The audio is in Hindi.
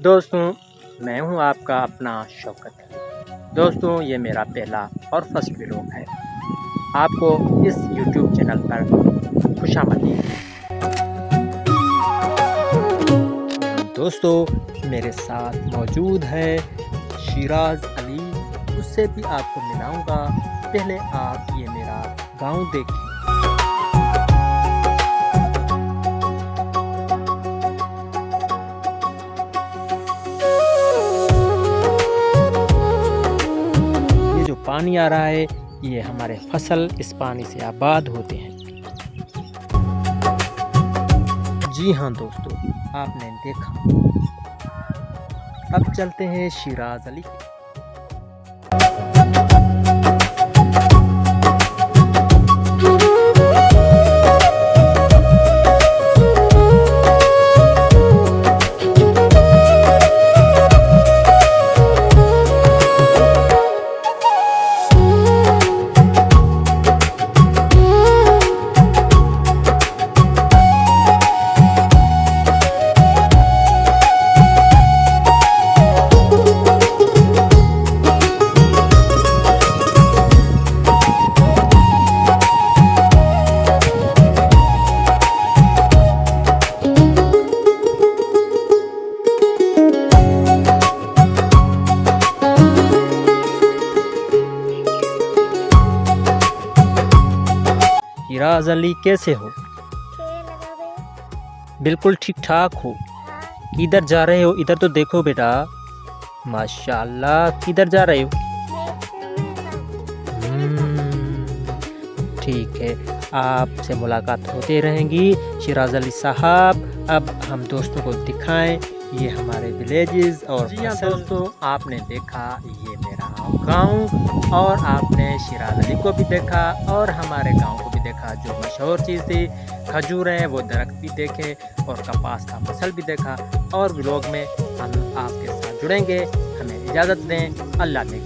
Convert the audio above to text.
दोस्तों, मैं हूं आपका अपना शौकत। दोस्तों, ये मेरा पहला और फर्स्ट व्लॉग है। आपको इस यूट्यूब चैनल पर खुशामदीद। दोस्तों, मेरे साथ मौजूद है शिराज अली। उससे भी आपको मिलाऊंगा। पहले आप ये मेरा गांव देखिए। पानी आ रहा है, ये हमारे फसल इस पानी से आबाद होते हैं। जी हाँ दोस्तों, आपने देखा। अब चलते हैं शिराज अली के। शिराज अली कैसे हो? बिल्कुल ठीक ठाक हो। किधर जा रहे हो? इधर तो देखो बेटा। माशाल्लाह, किधर जा रहे हो? ठीक है, आपसे मुलाकात होती रहेंगी शिराज अली साहब। अब हम दोस्तों को दिखाएं ये हमारे विलेजेस और दोस्तों, आपने देखा ये मेरा गांव और आपने शिराज अली को भी देखा और हमारे गांव को भी देखा। जो मशहूर चीज़ थी खजूर है, वो दरख्त भी देखे और कपास का फसल भी देखा। और व्लॉग में हम आपके साथ जुड़ेंगे। हमें इजाज़त दें। अल्लाह ने